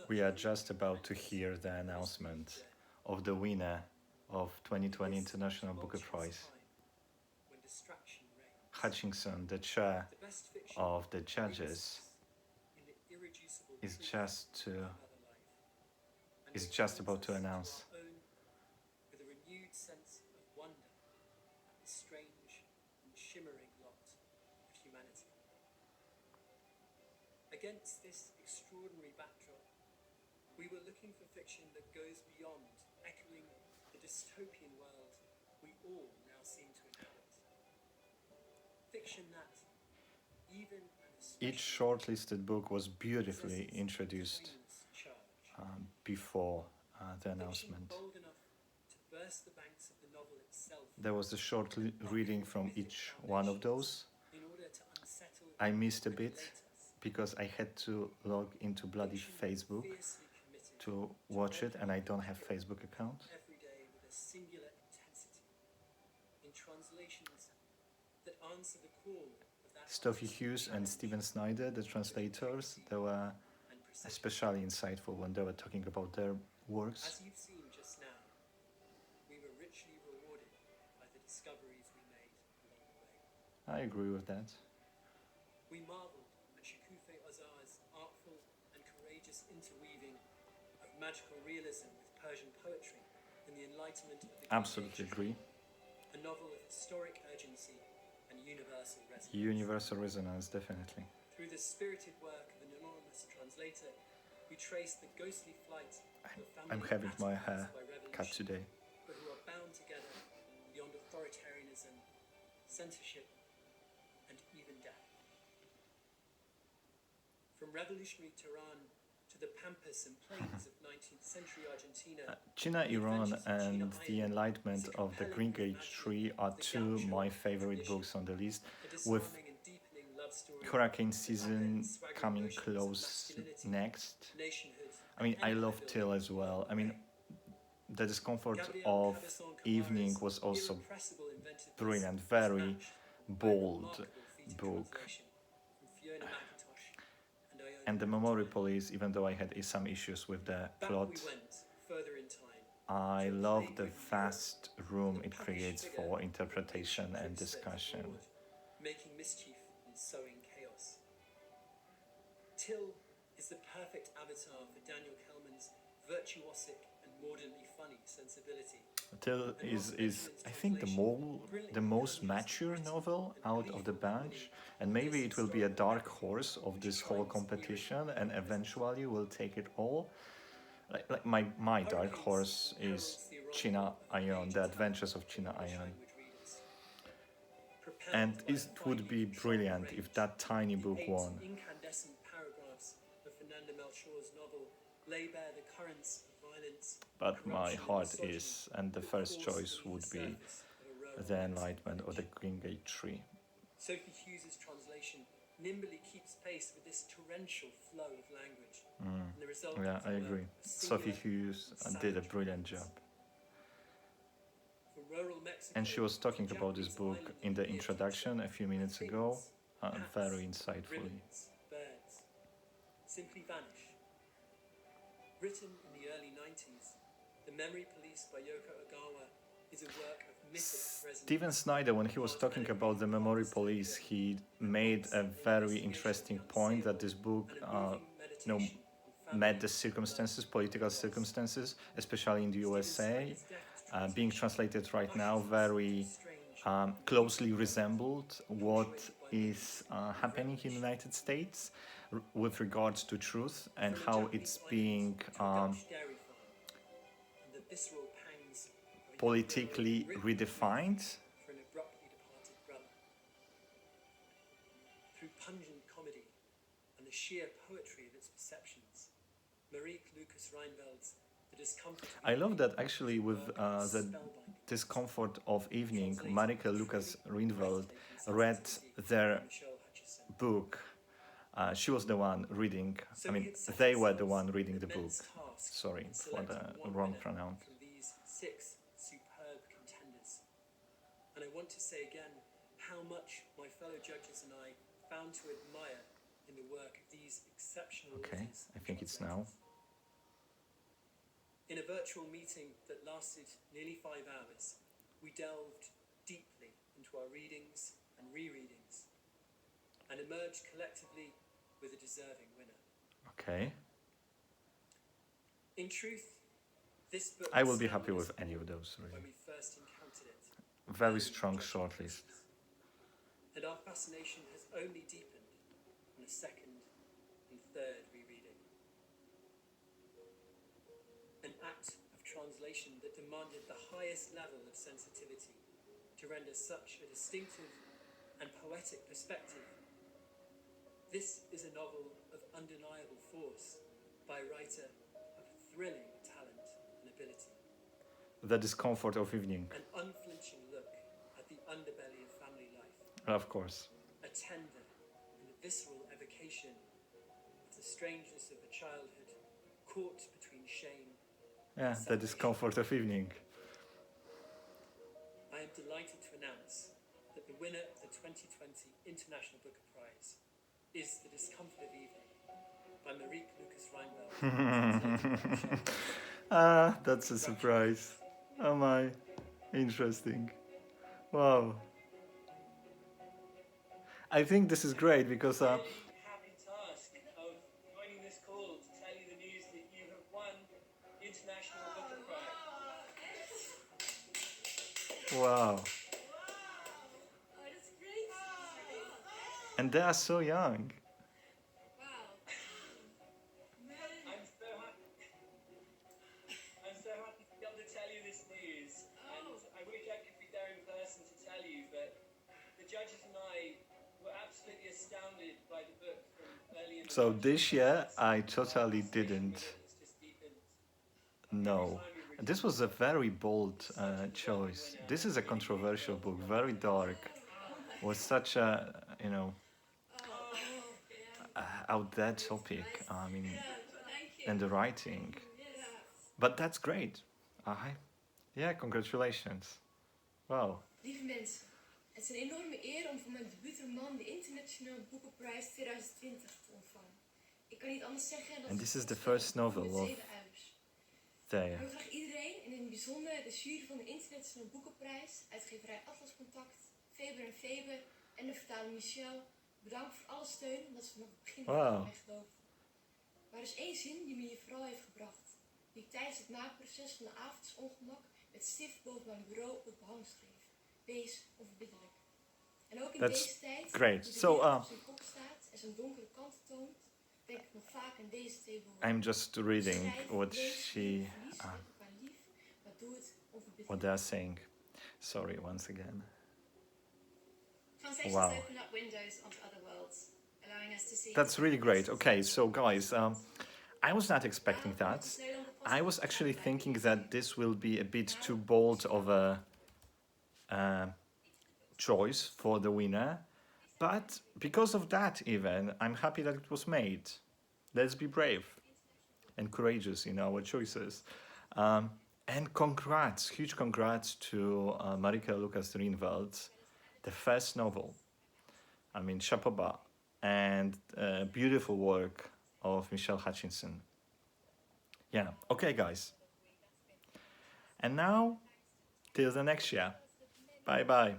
We are just about to hear the announcement of the winner of 2020 International Booker Prize. Hutchison, the chair of the judges, is just about to announce. With a renewed sense of wonder at the strange and shimmering lot of humanity. Against this extraordinary backdrop, we were looking for fiction that goes beyond echoing the dystopian world we all now seem to inhabit. Fiction that, even each shortlisted book was beautifully introduced before the announcement. There was a short reading from each one of those. I missed a bit because I had to log into bloody Facebook to watch it, and I don't have Facebook account. Sophie, Hughes and Snyder, the translators, they were especially insightful when they were talking about their works. As you've seen just now, we were richly rewarded by the discoveries we made along the way. I agree with that. We marveled at Shokoofeh Azar's artful and courageous interweaving of magical realism with Persian poetry and the Enlightenment of the Absolutely agree. A novel of historic urgency and universal resonance. Universal resonance, definitely. Through the spirited work of an anonymous translator, we trace the ghostly flight of a family I'm having my hair by revolution, cut today. but who are bound together beyond authoritarianism, censorship, and even death. From revolutionary Tehran to the pampas and plains of 19th century Argentina, China, Iran and the Enlightenment of the Greengage tree are two of my favorite books on the list, with hurricane season coming close next. I mean, I love Tyll as well. I mean, The Discomfort of Evening was also brilliant, very bold book. And The Memory Police, even though I had some issues with the plot, I love the vast room it creates for interpretation and discussion. Making mischief and sowing chaos. Tyll is the perfect avatar for Daniel Kehlmann's virtuosic and mordantly funny sensibility. Tyll is I think the most mature novel out of the bunch, and maybe it will be a dark horse of this whole competition, and eventually will take it all. Like my dark horse is China Ion, The Adventures of China Ion. And it would be brilliant if that tiny book won. Incandescent paragraphs of Fernanda Melchor's novel lay bare the currents of violence. But my heart is, and the first choice would be The Enlightenment of the Greengage tree. Sophie Hughes' translation nimbly keeps pace with this torrential flow of language. And the result Yeah, I agree. Sophie Hughes did a brilliant job. And she was talking about this book in the introduction a few minutes ago, very insightfully. Birds simply vanish. Written in the early 90s, The Memory Police by Yōko Ogawa is a work of mythic resonance. Snyder, when he was talking about The Memory Police, he made a very interesting point that this book met the circumstances, political circumstances, especially in the USA, being translated right now, very closely resembled what is happening in the United States with regards to truth and how it's being politically redefined. Through pungent comedy and the sheer poetry of its perceptions, Marieke Rijnneveld's The Discomfort. I love that actually with The Discomfort of Evening, Marieke Rijnneveldt read their book. She was the one reading, they were the one reading the book. Sorry for the wrong pronoun. From these 6 superb contenders. And I want to say again how much my fellow judges and I found to admire in the work of these exceptional Okay, authors I and think it's now. translators. In a virtual meeting that lasted nearly 5 hours, we delved deeply into our readings and rereadings and emerged collectively with a deserving winner. Okay. In truth, this book I will be stumbled happy us with any of forward those, really. when we first encountered it. Very early in strong the shortlist. process. And our fascination has only deepened on a second and third rereading. An act of translation that demanded the highest level of sensitivity to render such a distinctive and poetic perspective. This is a novel of undeniable force by a writer of thrilling talent and ability. The Discomfort of Evening, An unflinching look at the underbelly of family life. of course. A tender and visceral evocation of the strangeness of a childhood caught between shame. Yeah, The Discomfort of Evening. I am delighted to announce that the winner of the 2020 International Booker Prize is The Discomfort of Evening by Marieke Rijneveld. Ah, that's a surprise. Oh my, interesting. Wow. I think this is great because Really happy task of joining this call to tell you the news that you have won the International Booker Prize. wow. Oh, that's great. And they are so young. Wow. I'm so happy. I'm so happy to be able to tell you this news. And I wish I could be there in person to tell you, but the judges and I were absolutely astounded by the book from early in the So production this year process. I totally Our fascination didn't with it has just deepened. know. And this was a very bold choice. This is a controversial book, very dark, with such a, you know, out there topic. I mean, Thank you. and the writing. Yes. But that's great. Yeah, congratulations. Wow. Lieve mensen, het is een enorme eer om voor mijn debuutroman de Internationale Boekenprijs 2020 te ontvangen. Ik kan niet anders zeggen dan... And this is the first novel of 7 uivers. Ik There. wil graag iedereen, en in het bijzonder de jury van de Internationale Boekenprijs, uitgeverij Atlas Contact, Faber en Faber en de vertaler Michele, bedanken voor alle steun en dat ze vanaf het begin Wow. van mij geloofden. Maar er is één zin die me hier vooral heeft gebracht, die ik tijdens het maakproces van de avondsongemak met stift boven mijn bureau op het behang schreef. Wees onverbiddelijk. En ook in That's deze tijd, great. hoe de So, wereld op zijn kop staat en zijn donkere kanten toont, denk ik nog vaak aan deze twee woorden. I'm just reading Schrijf, what lees, she, verlies elkaar lief, maar doe het onverbiddelijk. what they're saying. Sorry, once again. Translations Wow. open up windows onto other worlds, allowing us to see. That's really great. Okay, so guys, I was not expecting that. I was actually thinking that this will be a bit too bold of a choice for the winner. But because of that even, I'm happy that it was made. Let's be brave and courageous in our choices. And congrats, huge congrats to Marieke Rijneveld, the first novel. I mean, chapeau bas. And beautiful work of Michele Hutchison. Yeah, okay, guys. And now, till the next year. Bye bye.